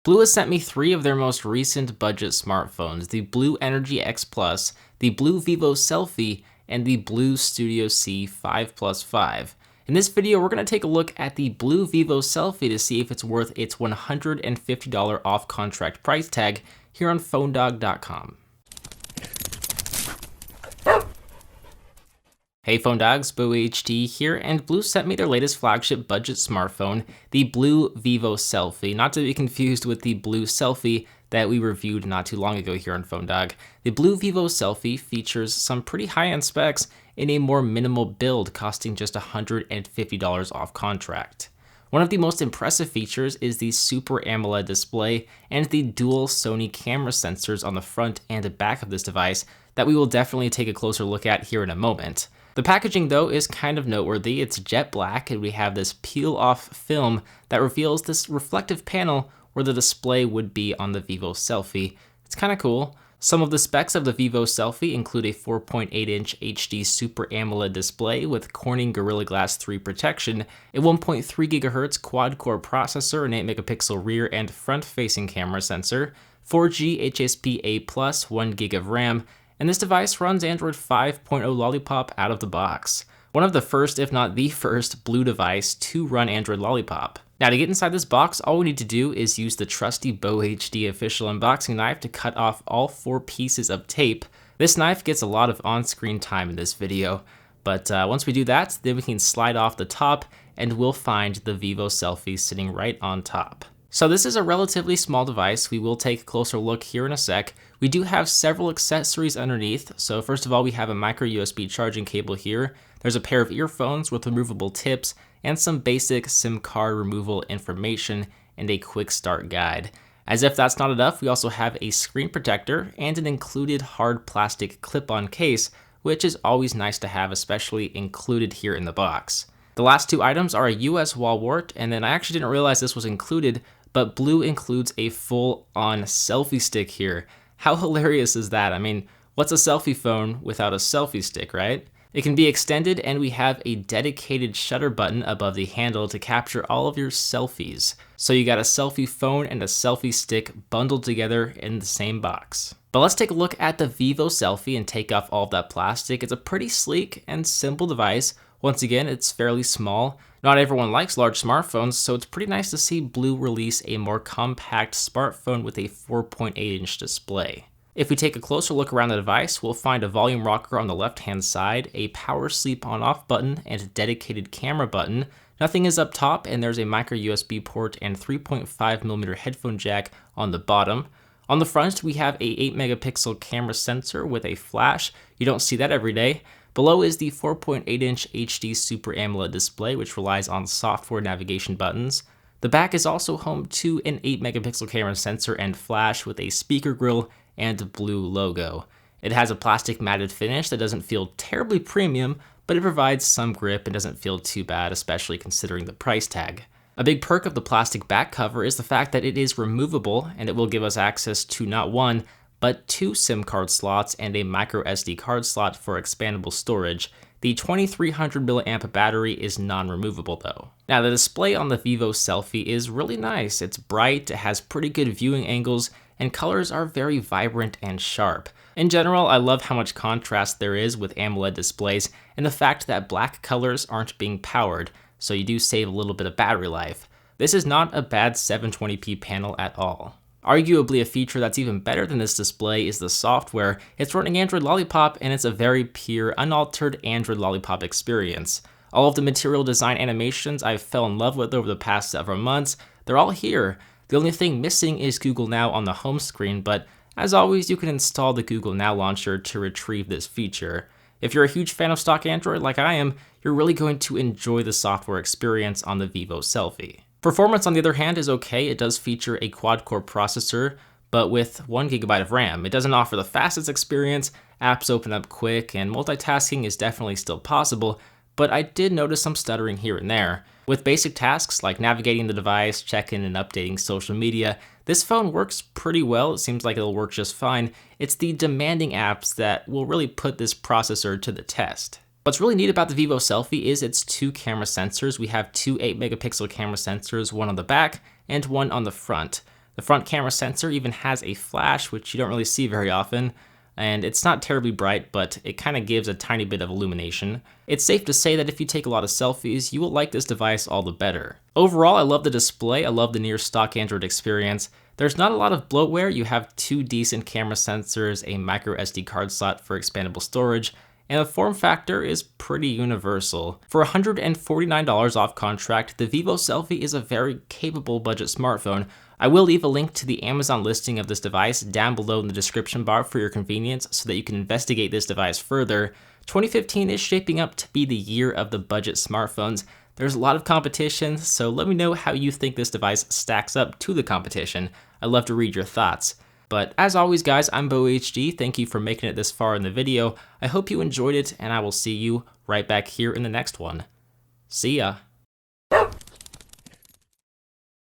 BLU has sent me 3 of their most recent budget smartphones, the BLU Energy X Plus, the BLU Vivo Selfie, and the BLU Studio C 5+5. In this video, we're going to take a look at the BLU Vivo Selfie to see if it's worth its $150 off contract price tag here on PhoneDog.com. Hey Phone Dogs, BooHD here, and BLU sent me their latest flagship budget smartphone, the BLU Vivo Selfie, not to be confused with the BLU Selfie that we reviewed not too long ago here on Phone Dog. The BLU Vivo Selfie features some pretty high-end specs in a more minimal build, costing just $150 off contract. One of the most impressive features is the Super AMOLED display and the dual Sony camera sensors on the front and back of this device that we will definitely take a closer look at here in a moment. The packaging though is kind of noteworthy. It's jet black and we have this peel off film that reveals this reflective panel where the display would be on the Vivo Selfie. It's kind of cool. Some of the specs of the Vivo Selfie include a 4.8-inch HD Super AMOLED display with Corning Gorilla Glass 3 protection, a 1.3 GHz quad-core processor, an 8-megapixel rear and front-facing camera sensor, 4G HSPA+, 1 GB of RAM, and this device runs Android 5.0 Lollipop out of the box. One of the first, if not the first, BLU device to run Android Lollipop. Now to get inside this box, all we need to do is use the trusty BooHD official unboxing knife to cut off all 4 pieces of tape. This knife gets a lot of on-screen time in this video, but once we do that, then we can slide off the top and we'll find the Vivo Selfie sitting right on top. So this is a relatively small device. We will take a closer look here in a sec. We do have several accessories underneath. So first of all, we have a micro USB charging cable here. There's a pair of earphones with removable tips and some basic SIM card removal information and a quick start guide. As if that's not enough, we also have a screen protector and an included hard plastic clip-on case, which is always nice to have, especially included here in the box. The last 2 items are a US wall wart, and then I actually didn't realize this was included, but BLU includes a full-on selfie stick here. How hilarious is that? I mean, what's a selfie phone without a selfie stick, right? It can be extended, and we have a dedicated shutter button above the handle to capture all of your selfies. So you got a selfie phone and a selfie stick bundled together in the same box. But let's take a look at the Vivo Selfie and take off all of that plastic. It's a pretty sleek and simple device. Once again, it's fairly small. Not everyone likes large smartphones, so it's pretty nice to see BLU release a more compact smartphone with a 4.8-inch display. If we take a closer look around the device, we'll find a volume rocker on the left-hand side, a power sleep on-off button, and a dedicated camera button. Nothing is up top, and there's a micro USB port and 3.5mm headphone jack on the bottom. On the front, we have a 8-megapixel camera sensor with a flash. You don't see that every day. Below is the 4.8-inch HD Super AMOLED display, which relies on software navigation buttons. The back is also home to an 8-megapixel camera sensor and flash with a speaker grill and a BLU logo. It has a plastic matted finish that doesn't feel terribly premium, but it provides some grip and doesn't feel too bad, especially considering the price tag. A big perk of the plastic back cover is the fact that it is removable, and it will give us access to not 1, but 2 SIM card slots and a micro SD card slot for expandable storage. The 2300 mAh battery is non-removable though. Now the display on the Vivo Selfie is really nice. It's bright, it has pretty good viewing angles, and colors are very vibrant and sharp. In general, I love how much contrast there is with AMOLED displays and the fact that black colors aren't being powered, so you do save a little bit of battery life. This is not a bad 720p panel at all. Arguably a feature that's even better than this display is the software. It's running Android Lollipop and it's a very pure, unaltered Android Lollipop experience. All of the material design animations I've fell in love with over the past several months, they're all here. The only thing missing is Google Now on the home screen, but as always, you can install the Google Now launcher to retrieve this feature. If you're a huge fan of stock Android like I am, you're really going to enjoy the software experience on the Vivo Selfie. Performance, on the other hand, is okay. It does feature a quad-core processor, but with 1 GB of RAM. It doesn't offer the fastest experience, apps open up quick, and multitasking is definitely still possible, but I did notice some stuttering here and there. With basic tasks like navigating the device, checking and updating social media, this phone works pretty well. It seems like it'll work just fine. It's the demanding apps that will really put this processor to the test. What's really neat about the Vivo Selfie is its 2 camera sensors. We have 2 8-megapixel camera sensors, one on the back and one on the front. The front camera sensor even has a flash, which you don't really see very often, and it's not terribly bright, but it kind of gives a tiny bit of illumination. It's safe to say that if you take a lot of selfies, you will like this device all the better. Overall, I love the display, I love the near stock Android experience. There's not a lot of bloatware. You have 2 decent camera sensors, a micro SD card slot for expandable storage, and the form factor is pretty universal. For $149 off contract, the Vivo Selfie is a very capable budget smartphone. I will leave a link to the Amazon listing of this device down below in the description bar for your convenience so that you can investigate this device further. 2015 is shaping up to be the year of the budget smartphones. There's a lot of competition, so let me know how you think this device stacks up to the competition. I'd love to read your thoughts. But as always guys, I'm BoHD, thank you for making it this far in the video. I hope you enjoyed it, and I will see you right back here in the next one. See ya!